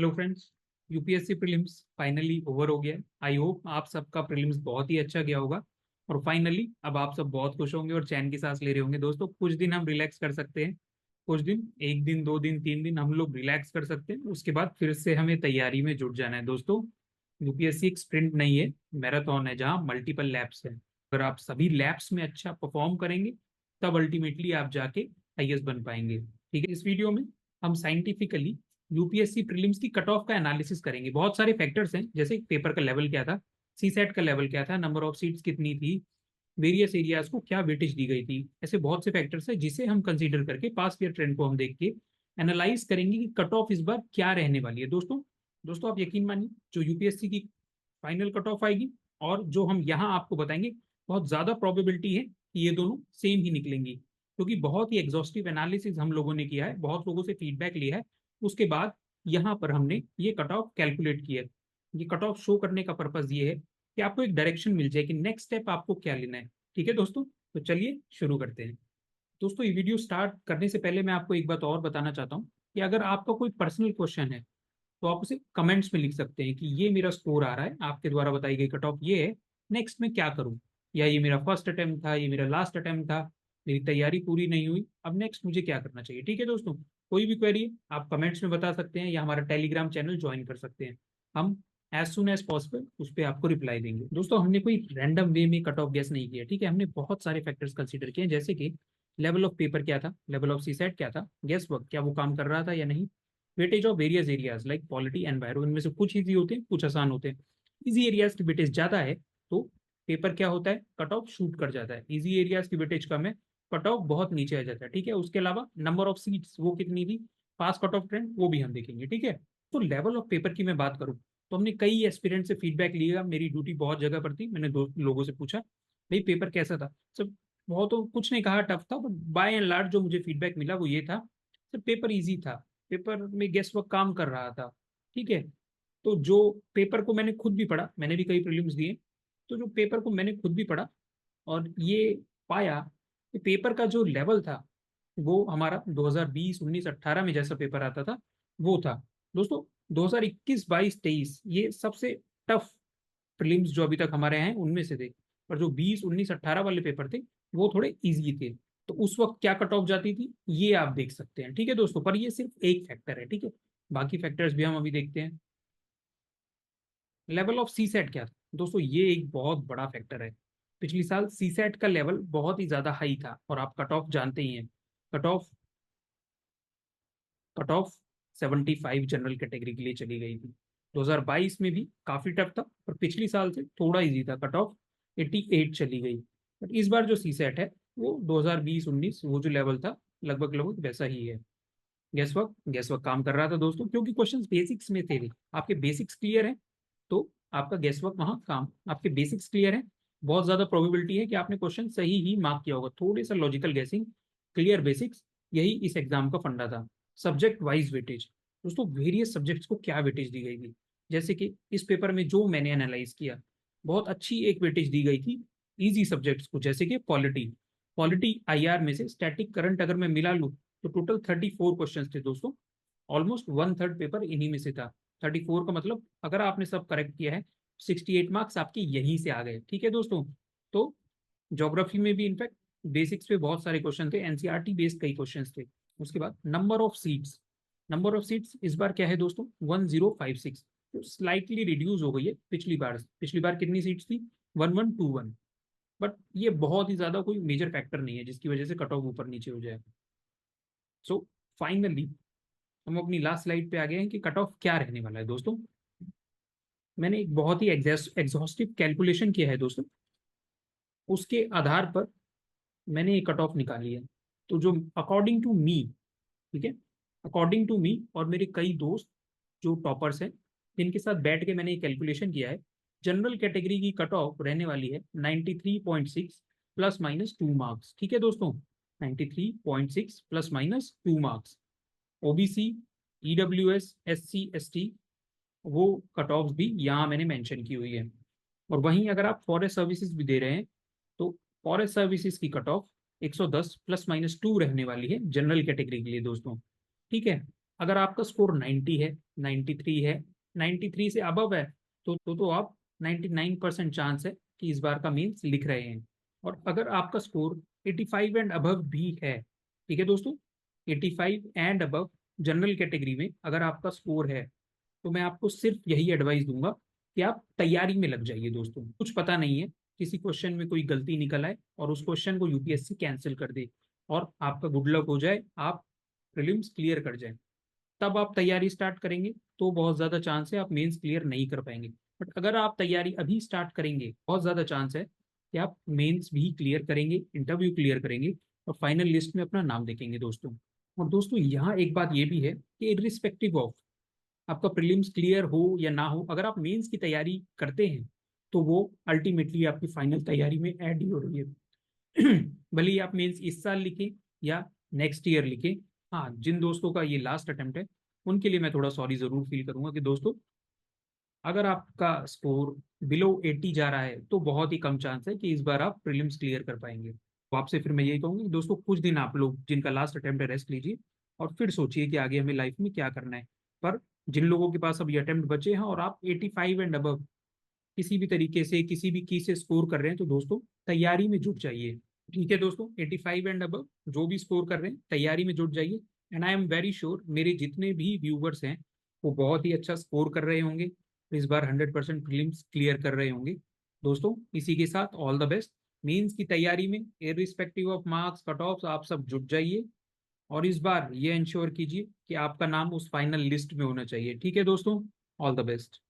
Hello friends. UPSC prelims finally over हो गया है। आई होप आप सबका प्रीलिम्स बहुत ही अच्छा गया होगा और फाइनली अब आप सब बहुत खुश होंगे और चैन की सांस ले रहे होंगे। दोस्तों कुछ दिन हम रिलैक्स कर सकते हैं, कुछ दिन, एक दिन, दो दिन, तीन दिन हम लोग रिलैक्स कर सकते हैं। उसके बाद फिर से हमें तैयारी में जुट जाना है। दोस्तों यूपीएससी एक स्प्रिंट नहीं है, मैराथन है जहाँ मल्टीपल लैप्स है। अगर आप सभी लैप्स में अच्छा परफॉर्म करेंगे तब अल्टीमेटली आप जाके आईएएस बन पाएंगे। ठीक है, इस वीडियो में हम साइंटिफिकली यूपीएससी प्रीलिम्स की कट ऑफ का एनालिसिस करेंगे। बहुत सारे फैक्टर्स हैं, जैसे पेपर का लेवल क्या था, सी सेट का लेवल क्या था, नंबर ऑफ सीट्स कितनी थी, वेरियस एरियाज को क्या वेटेज दी गई थी। ऐसे बहुत से फैक्टर्स हैं जिसे हम कंसीडर करके पास्ट ईयर ट्रेंड को हम देख के एनालाइज करेंगे कि कट ऑफ इस बार क्या रहने वाली है। दोस्तों दोस्तों आप यकीन मानिए, जो यूपीएससी की फाइनल कट ऑफ आएगी और जो हम यहाँ आपको बताएंगे, बहुत ज्यादा प्रोबेबिलिटी है कि ये दोनों सेम ही निकलेंगी, क्योंकि बहुत ही एग्जॉस्टिव एनालिसिस हम लोगों ने किया है, बहुत लोगों से फीडबैक लिया है। उसके बाद यहाँ पर हमने ये कट ऑफ कैलकुलेट किया है। ये कट ऑफ शो करने का पर्पज ये है कि आपको एक डायरेक्शन मिल जाए कि नेक्स्ट स्टेप आपको क्या लेना है। ठीक है दोस्तों, तो चलिए शुरू करते हैं। दोस्तों ये वीडियो स्टार्ट करने से पहले मैं आपको एक बात और बताना चाहता हूँ कि अगर आपका कोई पर्सनल क्वेश्चन है तो आप उसे कमेंट्स में लिख सकते हैं कि ये मेरा स्कोर आ रहा है, आपके द्वारा बताई गई कट ऑफ ये है, नेक्स्ट में क्या करूं, या ये मेरा फर्स्ट अटेम्प्ट था, ये मेरा लास्ट अटेम्प्ट था, मेरी तैयारी पूरी नहीं हुई, अब नेक्स्ट मुझे क्या करना चाहिए। ठीक है दोस्तों, कोई भी क्वेरी आप कमेंट्स में बता सकते हैं या हमारा टेलीग्राम चैनल ज्वाइन कर सकते हैं। हम एज सुन एज पॉसिबल उस पर आपको रिप्लाई देंगे। दोस्तों हमने कोई रैंडम वे में कट ऑफ गेस नहीं किया, ठीक है, हमने बहुत सारे फैक्टर्स कंसीडर किए हैं, जैसे कि लेवल ऑफ पेपर क्या था, लेवल ऑफ सी सेट क्या था, गेस वर्क क्या वो काम कर रहा था या नहीं, weightage of various areas like polity and वायरो, इनमें से कुछ इजी होते हैं कुछ आसान होते हैं। इजी एरियाज की वेटेज ज्यादा है तो पेपर क्या होता है, कट ऑफ शूट कर जाता है। इजी एरियाज की वेटेज कम है, कट ऑफ बहुत नीचे आ जाता है। ठीक है, उसके अलावा नंबर ऑफ सीट्स वो कितनी थी, पास कट ऑफ ट्रेंड वो भी हम देखेंगे। ठीक है, तो लेवल ऑफ पेपर की मैं बात करूं तो हमने कई एस्पिरेंट से फीडबैक लिया, मेरी ड्यूटी बहुत जगह पर थी, मैंने दो लोगों से पूछा भाई पेपर कैसा था। सब बहुत तो कुछ नहीं कहा टफ था, बट बाय एंड लार्ज जो मुझे फीडबैक मिला वो ये था सर पेपर इजी था, पेपर में गेस वर्क काम कर रहा था। ठीक है, तो जो पेपर को मैंने खुद भी पढ़ा, मैंने भी कई प्रीलिम्स दिए, तो जो पेपर को मैंने खुद भी पढ़ा और ये पाया कि पेपर का जो लेवल था वो हमारा 2020 19 18 में जैसा पेपर आता था वो था। दोस्तों 2021 22 23 ये सबसे टफ प्रीलिम्स जो अभी तक हमारे हैं उनमें से थे, और जो 20 19 18 वाले पेपर थे वो थोड़े इजी थे। तो उस वक्त क्या कट ऑफ जाती थी ये आप देख सकते हैं। ठीक है दोस्तों, पर ये सिर्फ एक फैक्टर है। ठीक है, बाकी फैक्टर्स भी हम अभी देखते हैं। लेवल ऑफ सी सेट क्या था दोस्तों, ये एक बहुत बड़ा फैक्टर है। पिछली साल सी सेट का लेवल बहुत ही ज्यादा हाई था और आप कट ऑफ जानते ही हैं। Cut off cut off 75 general category के लिए चली गई थी। 2022 में भी काफी टफ था, पर पिछली साल से थोड़ा इजी था, कट ऑफ 88 चली गई। बट इस बार जो सी सेट है वो 2020 19 वो जो लेवल था लगभग लगभग वैसा ही है। गैस वर्क काम कर रहा था दोस्तों, क्योंकि क्वेश्चंस बेसिक्स में थे। आपके बेसिक्स क्लियर है तो आपका गैस वर्क वहाँ काम, आपके बेसिक्स क्लियर है, बहुत ज्यादा प्रोबेबिलिटी है कि आपने क्वेश्चन सही ही मार्क किया होगा। थोड़ी सा लॉजिकल गैसिंग, क्लियर बेसिक्स, यही इस एग्जाम का फंडा था। सब्जेक्ट वाइज वेटेज, दोस्तों वेरियस सब्जेक्ट्स को क्या वेटेज दी गई थी, जैसे कि इस पेपर में जो मैंने एनालाइज किया, बहुत अच्छी एक वेटेज दी गई थी इजी सब्जेक्ट्स को, जैसे कि पॉलिटी। पॉलिटी आईआर में से स्टैटिक करंट अगर मैं मिला लूँ तो टोटल 34 क्वेश्चन थे दोस्तों, ऑलमोस्ट वन थर्ड पेपर इन्हीं में से था। 34 का मतलब अगर आपने सब करेक्ट किया है 68 मार्क्स आपके यहीं से आ गए। ठीक है दोस्तों, तो ज्योग्राफी में भी इनफैक्ट बेसिक्स पे बहुत सारे क्वेश्चन थे, एनसीईआरटी बेस्ड कई क्वेश्चन थे। उसके बाद number of seats, number of seats इस बार क्या है दोस्तों 1056, तो स्लाइटली रिड्यूस हो गई है पिछली बार कितनी सीट्स थी 1121। बट ये बहुत ही ज्यादा कोई मेजर फैक्टर नहीं है जिसकी वजह से कट ऑफ ऊपर नीचे हो जाए। सो फाइनली हम अपनी लास्ट स्लाइड पे आ गए हैं कि कट ऑफ क्या रहने वाला है दोस्तों। मैंने एक बहुत ही एग्जॉस्टिव कैलकुलेशन किया है दोस्तों, उसके आधार पर मैंने एक कट ऑफ निकाली है। तो जो अकॉर्डिंग टू मी, ठीक है, अकॉर्डिंग टू मी और मेरे कई दोस्त जो टॉपर्स हैं जिनके साथ बैठ के मैंने ये कैलकुलेशन किया है, जनरल कैटेगरी की कट ऑफ रहने वाली है 93.6 प्लस माइनस 2 मार्क्स। ठीक है दोस्तों, 93.6 plus minus 2 marks. OBC, EWS, SC ST वो कट ऑफ भी यहाँ मैंने मेंशन की हुई है। और वहीं अगर आप फॉरेस्ट सर्विसेज भी दे रहे हैं तो फॉरेस्ट सर्विसेज की कट ऑफ 110 प्लस माइनस 2 रहने वाली है जनरल कैटेगरी के लिए दोस्तों। ठीक है, अगर आपका स्कोर 90 है, 93 है, 93 से अबव है, तो आप 99% चांस है कि इस बार का मेंस लिख रहे हैं। और अगर आपका स्कोर 85 एंड अबव भी है, ठीक है दोस्तों, 85 एंड अबव जनरल कैटेगरी में अगर आपका स्कोर है, तो मैं आपको सिर्फ यही एडवाइस दूंगा कि आप तैयारी में लग जाइए दोस्तों। कुछ पता नहीं है, किसी क्वेश्चन में कोई गलती निकल आए और उस क्वेश्चन को यूपीएससी कैंसिल कर दे और आपका गुड लक हो जाए, आप प्रीलिम्स क्लियर कर जाए, तब आप तैयारी स्टार्ट करेंगे तो बहुत ज्यादा चांस है आप मेंस क्लियर नहीं कर पाएंगे। बट अगर आप तैयारी अभी स्टार्ट करेंगे, बहुत ज्यादा चांस है कि आप मेंस भी क्लियर करेंगे, इंटरव्यू क्लियर करेंगे और फाइनल लिस्ट में अपना नाम देखेंगे दोस्तों। और दोस्तों यहाँ एक बात ये भी है कि इरिस्पेक्टिव ऑफ आपका प्रीलिम्स क्लियर हो या ना हो, अगर आप मेंस की तैयारी करते हैं तो वो अल्टीमेटली आपकी फाइनल तैयारी में ऐड ही हो रही है। भले ही आप मेंस इस साल लिखें या नेक्स्ट ईयर लिखें। हाँ, जिन दोस्तों का ये लास्ट अटेम्प्ट है उनके लिए मैं थोड़ा सॉरी जरूर फील करूंगा कि दोस्तों, अगर आपका स्कोर बिलो 80 जा रहा है तो बहुत ही कम चांस है कि इस बार आप प्रीलिम्स क्लियर कर पाएंगे। तो आपसे फिर मैं यही कहूंगी कि दोस्तों, कुछ दिन आप लोग जिनका लास्ट अटेम्प्ट है रेस्ट लीजिए और फिर सोचिए कि आगे हमें लाइफ में क्या करना है। पर जिन लोगों के पास अभी अटेम्प्ट बचे हैं और आप 85 एंड अबव किसी भी तरीके से किसी भी की से स्कोर कर रहे हैं, तो दोस्तों तैयारी में जुट जाइए। ठीक है दोस्तों, 85 एंड अबव जो भी स्कोर कर रहे हैं तैयारी में जुट जाइए। And I am very sure मेरे जितने भी व्यूवर्स हैं वो बहुत ही अच्छा स्कोर कर रहे होंगे, इस बार 100% प्रीलिम्स क्लियर कर रहे होंगे। दोस्तों इसी के साथ ऑल द बेस्ट। मेंस की तैयारी में irrespective of marks cut off आप सब जुट जाइए और इस बार ये इंश्योर कीजिए कि आपका नाम उस फाइनल लिस्ट में होना चाहिए। ठीक है दोस्तों, ऑल द बेस्ट।